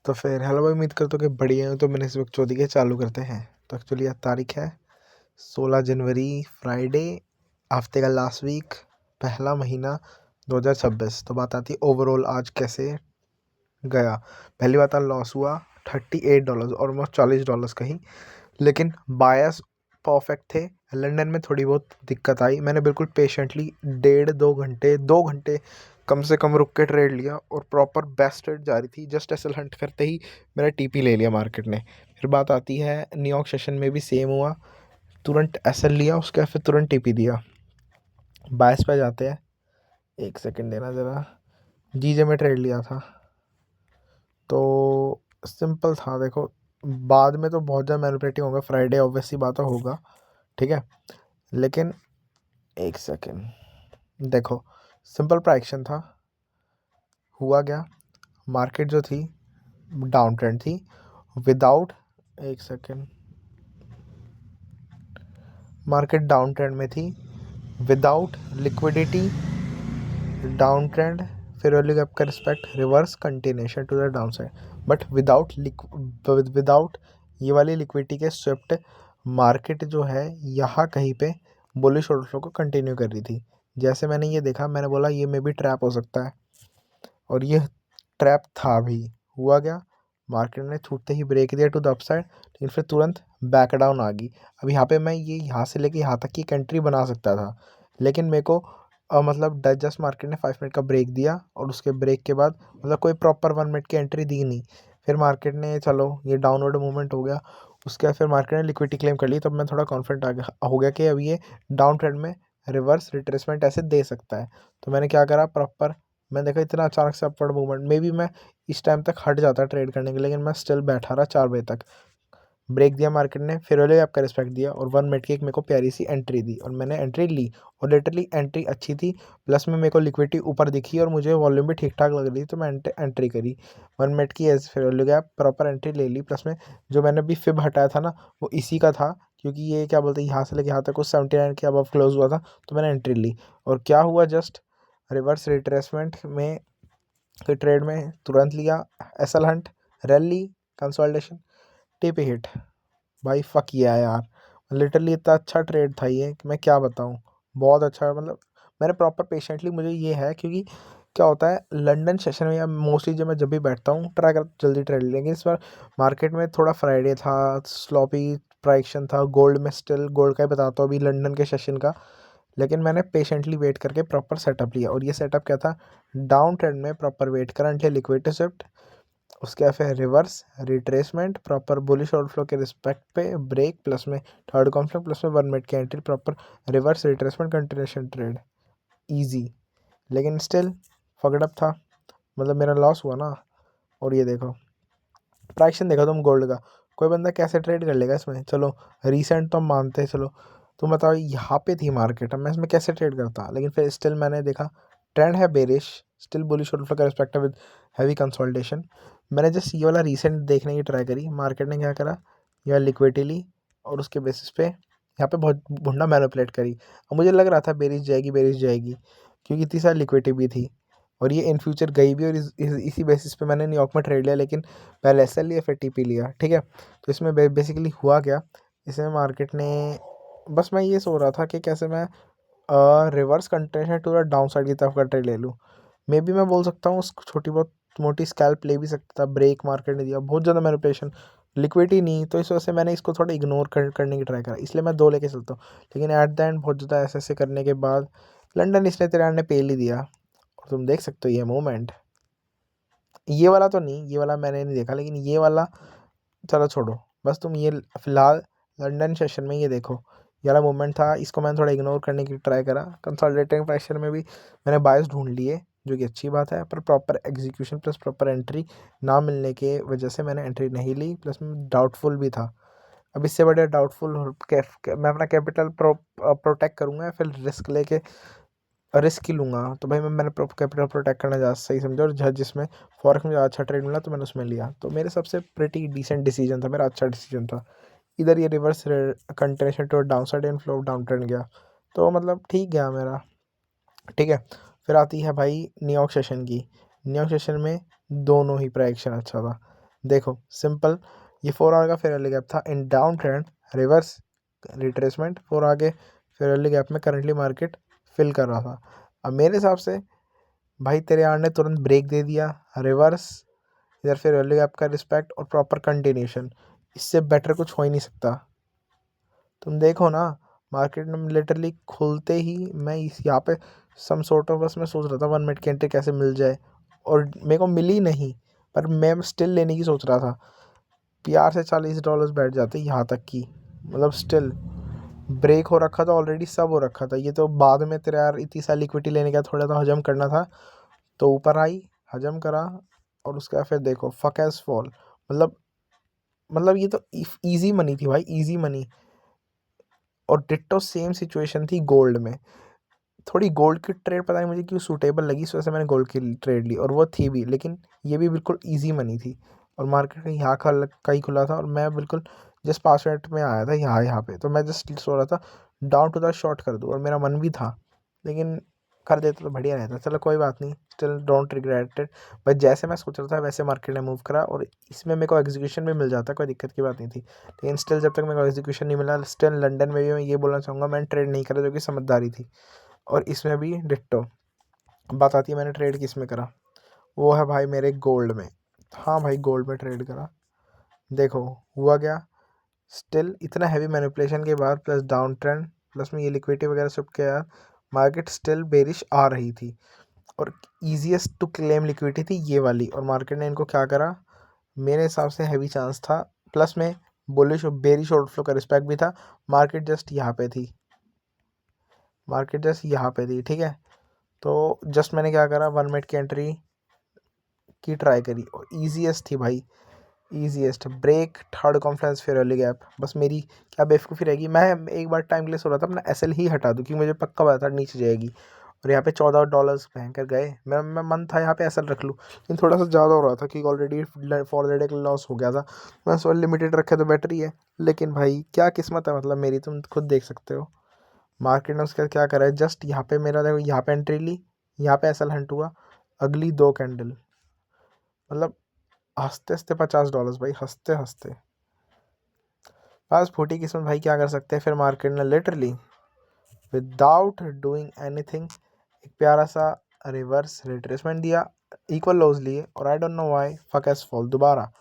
तो फिर हेलो भाई, उम्मीद करता हूँ कि बढ़िया हो। तो मैंने इस वक्त चौथी के चालू करते हैं। तो एक्चुअली आज तारीख है 16 जनवरी, फ्राइडे, हफ्ते का लास्ट वीक, पहला महीना 2026। तो बात आती है ओवरऑल आज कैसे गया। पहली बात, लॉस हुआ $38, ऑलमोस्ट $40 कहीं। लेकिन बायस परफेक्ट थे। लंदन में थोड़ी बहुत दिक्कत आई। मैंने बिल्कुल पेशेंटली 1.5 2 घंटे कम से कम रुक के ट्रेड लिया और प्रॉपर बेस्ट ट्रेड जा रही थी। जस्ट एसएल हंट करते ही मेरा टीपी ले लिया मार्केट ने। फिर बात आती है न्यूयॉर्क सेशन में भी सेम हुआ। तुरंत एसएल लिया, उसके बाद फिर तुरंत टीपी दिया। बायस पे जाते हैं। एक सेकंड देना ज़रा। जीजे में ट्रेड लिया था तो सिंपल था। देखो, बाद में तो बहुत ज़्यादा मैनिपुलेटिंग होगा, फ्राइडे ऑब्वियसली बात होगा, ठीक है। लेकिन एक सेकेंड देखो, सिंपल प्राइक्शन था। हुआ क्या, मार्केट जो थी डाउन ट्रेंड थी विदाउट, एक सेकेंड, मार्केट डाउन ट्रेंड में थी विदाउट लिक्विडिटी, डाउन ट्रेंड, फिर वैल्यू गैप का respect, reverse continuation to the down side, but without ये वाली लिक्विडिटी के स्विफ्ट मार्केट जो है यहाँ कहीं पे बुलिश ऑर्डर फ्लो को कंटिन्यू कर रही थी। जैसे मैंने ये देखा, मैंने बोला ये मे भी ट्रैप हो सकता है, और ये ट्रैप था भी। हुआ क्या, मार्केट ने छूटते ही ब्रेक दिया टू द अपसाइड, लेकिन फिर तुरंत बैक डाउन आ गई। अब यहाँ पे मैं ये यहाँ से लेके यहाँ तक की एक एंट्री बना सकता था, लेकिन मेरे को मतलब जस्ट मार्केट ने 5 मिनट का ब्रेक दिया, और उसके ब्रेक के बाद मतलब कोई प्रॉपर 1 मिनट की एंट्री दी नहीं। फिर मार्केट ने, चलो ये डाउनवर्ड मूवमेंट हो गया, उसके बाद फिर मार्केट ने लिक्विडिटी क्लेम कर ली। तब मैं थोड़ा कॉन्फिडेंट हो गया कि अब ये डाउन ट्रेंड में रिवर्स रिट्रेसमेंट ऐसे दे सकता है। तो मैंने क्या करा, प्रॉपर मैंने देखा इतना अचानक से अपवर्ड मूवमेंट में भी मैं इस टाइम तक हट जाता ट्रेड करने के लिए, लेकिन मैं स्टिल बैठा रहा 4 बजे तक। ब्रेक दिया मार्केट ने, फिर वाले आपका रिस्पेक्ट दिया, और 1 मिनट की एक मेरे को प्यारी सी एंट्री दी, और मैंने एंट्री ली। और लिटरली एंट्री अच्छी थी, प्लस में मेरे को लिक्विडिटी ऊपर दिखी और मुझे वॉल्यूम भी ठीक ठाक लग रही थी, तो मैं एंट्री करी 1 मिनट की। एज फिर वाले गया प्रॉपर एंट्री ले ली। प्लस में जो मैंने अभी फिब हटाया था ना, वो इसी का था, क्योंकि ये क्या बोलते हैं यहाँ से लेके यहाँ तक कुछ 79 के अबव क्लोज हुआ था, तो मैंने एंट्री ली। और क्या हुआ, जस्ट रिवर्स रिट्रेसमेंट में फिर ट्रेड में तुरंत लिया SL hunt, rally, consolidation, TP hit. भाई फक किया यार, लिटरली इतना अच्छा ट्रेड था ये कि मैं क्या बताऊँ। बहुत अच्छा, मतलब मैंने प्रॉपर पेशेंटली, मुझे ये है क्योंकि क्या होता है लंदन सेशन में, या मोस्टली जब मैं जब भी बैठता हूँ ट्राई कर जल्दी ट्रेड लेंगे। इस बार मार्केट में थोड़ा फ्राइडे था, स्लॉपी प्राइक्शन था, गोल्ड में स्टिल गोल्ड का ही बताता हूँ अभी लंदन के सेशन का। लेकिन मैंने पेशेंटली वेट करके प्रॉपर सेटअप लिया, और ये सेटअप क्या था, डाउन ट्रेंड में प्रॉपर वेट करा अंटिल लिक्विडिटी शिफ्ट, उसके बाद फिर reverse retracement, proper bullish outflow के रिस्पेक्ट पे ब्रेक, प्लस में थर्ड कॉन्फ्लिक्ट, प्लस में 1 मिनट की entry, proper reverse retracement continuation trade, easy. लेकिन स्टिल फकड़अप था, मतलब मेरा लॉस हुआ ना। और ये देखो प्राइक्शन देखो तुम गोल्ड का, कोई बंदा कैसे ट्रेड कर लेगा इसमें। चलो रिसेंट तो हम मानते हैं, चलो तुम बताओ यहाँ पे थी मार्केट, अब मैं इसमें कैसे ट्रेड करता। लेकिन फिर स्टिल मैंने देखा ट्रेंड है बेरिश, स्टिल बुलिश और का रिस्पेक्टिव विद हैवी कंसोलिडेशन। मैंने जस्ट ये वाला रिसेंट देखने की ट्राई करी, मार्केट ने क्या करा, यह लिक्विडिटी ली, और उसके बेसिस पे यहाँ पे बहुत भुंडा मैनिपुलेट करी। और मुझे लग रहा था बेरिश जाएगी, क्योंकि इतनी सारी लिक्विडिटी भी थी, और ये इन फ्यूचर गई भी। और इसी बेसिस पे मैंने न्यूयॉर्क में ट्रेड लिया, लेकिन पहले एस एल लिया फिर टीपी लिया, ठीक है। तो इसमें बेसिकली हुआ क्या, इसमें मार्केट ने, बस मैं ये सोच रहा था कि कैसे मैं reverse continuation to the down side की तरफ का ट्रेड ले लूँ। मे बी मैं बोल सकता हूँ उसको छोटी बहुत मोटी स्कैल्प ले भी सकता था। ब्रेक मार्केट ने दिया, बहुत ज़्यादा मैनिपुलेशन, लिक्विडिटी नहीं, तो इस वजह से मैंने इसको थोड़ा इग्नोर करने की ट्राई करा, इसलिए मैं 2 लेके चलता हूँ। लेकिन एट द एंड बहुत ज़्यादा ऐसे करने के बाद लंदन इसने 93 ने पेल ही दिया। और तुम देख सकते हो ये मूवमेंट, ये वाला तो नहीं, ये वाला मैंने नहीं देखा, लेकिन ये वाला चलो छोड़ो, बस तुम ये फिलहाल लंदन सेशन में ये देखो, ये वाला मूवमेंट था, इसको मैंने थोड़ा इग्नोर करने की ट्राई करा। कंसोलिडेटिंग प्रेशर में भी मैंने बायस ढूंढ लिए, जो कि अच्छी बात है, पर proper execution plus proper entry ना मिलने के वजह से मैंने एंट्री नहीं ली, प्लस मैं डाउटफुल भी था। अब इससे बड़े डाउटफुल मैं अपना कैपिटल प्रोटेक्ट करूँगा या फिर रिस्क लेके रिस्क ही लूँगा। तो भाई मैंने कैपिटल प्रोटेक्ट करना ज़्यादा सही समझा, और जिसमें फॉरेक्स में ज़्यादा अच्छा ट्रेड मिला तो मैंने उसमें लिया। तो मेरे सबसे प्रिटी डिसेंट डिसीजन था, मेरा अच्छा डिसीजन था। इधर ये reverse continuation to down side inflow down trend गया, तो मतलब ठीक गया मेरा, ठीक है। फिर आती है भाई न्यूयॉर्क सेशन की। न्यूयॉर्क सेशन में दोनों ही प्राइक्शन अच्छा था। देखो सिंपल, ये 4 आवर का फेयर वैल्यू गैप था इन डाउन ट्रेंड, रिवर्स रिट्रेसमेंट 4 आगे फेयर वैल्यू गैप में करंटली मार्केट फिल कर रहा था। अब मेरे हिसाब से भाई तेरे यार ने तुरंत ब्रेक दे दिया, रिवर्स, इधर फेयर वैल्यू गैप का रिस्पेक्ट और प्रॉपर कंटिन्यूशन, इससे बेटर कुछ हो ही नहीं सकता। तुम देखो ना, मार्केट में लिटरली खुलते ही मैं इस यहाँ पे सम सॉर्ट ऑफ, बस मैं सोच रहा था 1 मिनट की एंट्री कैसे मिल जाए, और मेरे को मिली नहीं, पर मैं स्टिल लेने की सोच रहा था। PR से $40 बैठ जाते यहाँ तक की, मतलब स्टिल ब्रेक हो रखा था ऑलरेडी, सब हो रखा था। ये तो बाद में तेरा यार इतनी सारी लिक्विडिटी लेने का थोड़ा सा हजम करना था, तो ऊपर आई, हजम करा, और उसके बाद फिर देखो फक एज फॉल। मतलब ये तो इजी मनी थी भाई, इजी मनी। और डिट्टो सेम सिचुएशन थी गोल्ड में। थोड़ी गोल्ड की ट्रेड पता नहीं मुझे क्यों सूटेबल लगी, इस वजह से मैंने गोल्ड की ट्रेड ली, और वो थी भी, लेकिन ये भी बिल्कुल इजी मनी थी। और मार्केट का यहाँ का ही खुला था, और मैं बिल्कुल जस्ट 5 मिनट में आया था यहाँ पे, तो मैं जस्ट सो रहा था डाउन टू द शॉर्ट कर दूँ, और मेरा मन भी था, लेकिन कर देते तो बढ़िया रहता। चलो कोई बात नहीं, still don't regret it. But जैसे मैं सोच रहा था वैसे मार्केट ने मूव करा, और इसमें मेरे को एग्जीक्यूशन भी मिल जाता, कोई दिक्कत की बात नहीं थी। लेकिन स्टिल जब तक मेरे को एग्जीक्यूशन नहीं मिला, स्टिल लंदन में भी मैं ये बोलना चाहूँगा मैंने ट्रेड नहीं करा, जो कि समझदारी थी। और इसमें भी डिट्टो। बात आती है मैंने ट्रेड किस में करा, वो है भाई मेरे गोल्ड में। हाँ भाई गोल्ड में ट्रेड करा। देखो हुआ क्या, स्टिल इतना हैवी मैनिपुलेशन के बाद प्लस डाउन ट्रेंड, प्लस में ये लिक्विडिटी वगैरह सब के यार, मार्केट स्टिल बेरिश आ रही थी, और ईजीएस्ट टू क्लेम लिक्विडिटी थी ये वाली, और मार्केट ने इनको क्या करा, मेरे हिसाब से हैवी चांस था। प्लस में बुलिश और बेरिश आउटफ्लो का रिस्पेक्ट भी था। मार्केट जस्ट यहाँ पे थी, मार्केट जस्ट यहाँ पे थी, ठीक है। तो जस्ट मैंने क्या करा, 1 मिनट की एंट्री की ट्राई करी, और ईजीएस्ट थी भाई, easiest break third conference fair वाली गैप। बस मेरी क्या बेवकूफ़ी रहेगी, मैं एक बार टाइम के लिए सो रहा था अपना SL ही हटा दूँ, क्योंकि मुझे पक्का पता था नीचे जाएगी, और यहाँ पे $14 भयंकर गए। मैं मन था यहाँ पे SL रख लूँ, लेकिन थोड़ा सा ज़्यादा हो रहा था कि already for the day loss हो गया था। मैं सोच लिमिटेड रखे तो बेटर ही है, लेकिन भाई क्या किस्मत है, मतलब मेरी तुम खुद देख सकते हो। मार्केट ने उसका क्या करा है, जस्ट यहाँ पे मेरा देखो यहाँ पे एंट्री ली, यहाँ पे SL हंट हुआ, अगली 2 कैंडल, मतलब हंसते हंसते $50 भाई, हंसते हंसते। बस फूटी किस्मत भाई, क्या कर सकते हैं। फिर मार्केट ने लिटरली विदाउट डूइंग एनीथिंग एक प्यारा सा रिवर्स रिट्रेसमेंट दिया, इक्वल लॉस लिए, और I don't know why fuck as fall दोबारा।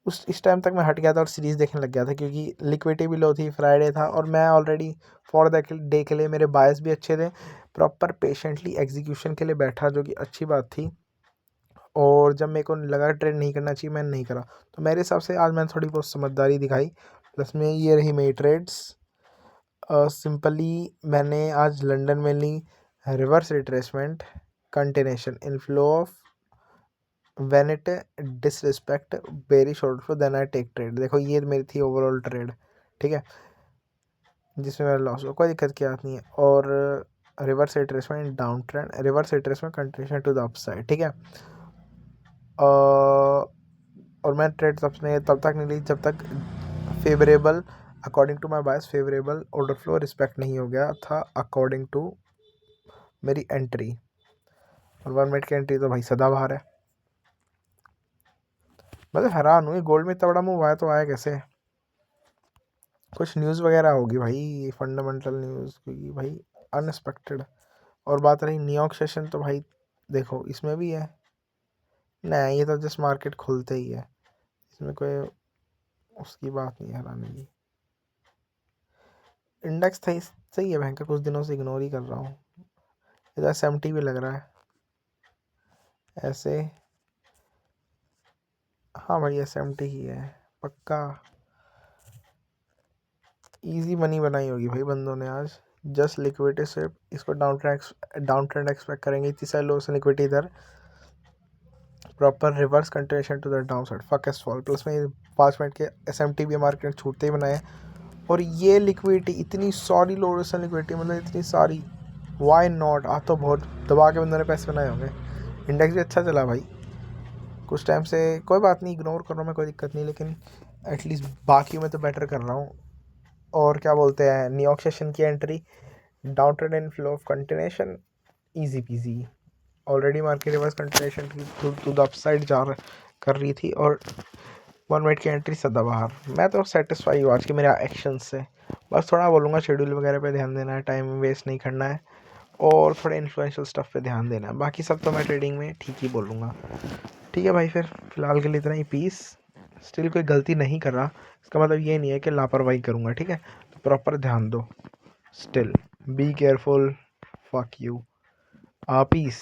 इस टाइम तक मैं हट गया था और सीरीज़ देखने लग गया था, क्योंकि लिक्विडिटी भी लो थी, फ्राइडे था, और मैं ऑलरेडी फॉर द डे के लिए मेरे बायस भी अच्छे थे, प्रॉपर पेशेंटली एग्जीक्यूशन के लिए बैठा, जो कि अच्छी बात थी। और जब मेरे को लगा ट्रेड नहीं करना चाहिए, मैंने नहीं करा। तो मेरे हिसाब से आज मैंने थोड़ी बहुत समझदारी दिखाई, प्लस में ये रही मेरी ट्रेड्स। सिंपली मैंने आज लंदन में ली reverse retracement, continuation inflow of when it disrespect very short flow, then I take trade. देखो ये मेरी थी ओवरऑल ट्रेड, ठीक है, जिसमें मेरा लॉस हुआ, कोई दिक्कत की बात नहीं है। और reverse retracement down trend, reverse retracement continuation to the upside, ठीक है। और मैं ट्रेड तब तक नहीं ली जब तक favourable, according to my bias favourable order flow respect नहीं हो गया था अकॉर्डिंग टू मेरी एंट्री। और 1 मिनट की एंट्री तो भाई सदाबहार है। मतलब हैरान हुई, गोल्ड में इतना बड़ा मूव आया तो आया कैसे। कुछ न्यूज़ वगैरह होगी भाई, फंडामेंटल न्यूज़, क्योंकि भाई अनएक्सपेक्टेड। और बात रही न्यूयॉर्क सेशन, तो भाई देखो इसमें भी है, नहीं ये तो जस्ट मार्केट खुलते ही है, इसमें कोई उसकी बात नहीं है हराने की। इंडेक्स था सही है भयंकर, कुछ दिनों से इग्नोर ही कर रहा हूँ। इधर SMT भी लग रहा है ऐसे। हाँ भाई SMT ही है पक्का। इजी मनी बनाई होगी भाई बंदों ने आज, जस्ट लिक्विडिटी से। इसको डाउन ट्रेंड एक्सपेक्ट करेंगे, इतनी सारी लो से लिक्विडिटी इधर, proper reverse continuation to the down side, fuck as fall. Plus में 5 मिनट के SMT भी मार्केट छूटते ही बनाए। और ये लिक्विडिटी इतनी सारी लो से लिक्विडिटी, मतलब इतनी सारी, वाई नॉट। आज तो बहुत दबा के बंदों ने पैसे बनाए होंगे। इंडेक्स भी अच्छा चला भाई कुछ टाइम से, कोई बात नहीं, इग्नोर कर रहा हूँ मैं, कोई दिक्कत नहीं, लेकिन एटलीस्ट बाकी में तो बेटर कर रहा हूँ। और क्या बोलते हैं, न्यूयॉर्क सेशन की entry, down trend in flow of continuation, easy PG. Already market reverse continuation to the upside कर रही थी और 1 मिनट की एंट्री सदाबहार। मैं तो सेटिस्फाई हूँ आज के मेरे एक्शन से। बस थोड़ा बोलूँगा शेड्यूल वगैरह पे ध्यान देना है, टाइम वेस्ट नहीं करना है और थोड़े इन्फ्लुएंशियल स्टफ पे ध्यान देना है। बाकी सब तो मैं ट्रेडिंग में ठीक ही बोलूँगा। ठीक है भाई, फिर फ़िलहाल के लिए इतना ही। पीस। स्टिल कोई गलती नहीं कर रहा, इसका मतलब ये नहीं है कि लापरवाही करूँगा, ठीक है? तो प्रॉपर ध्यान दो। Still be careful. Fuck you. Piece.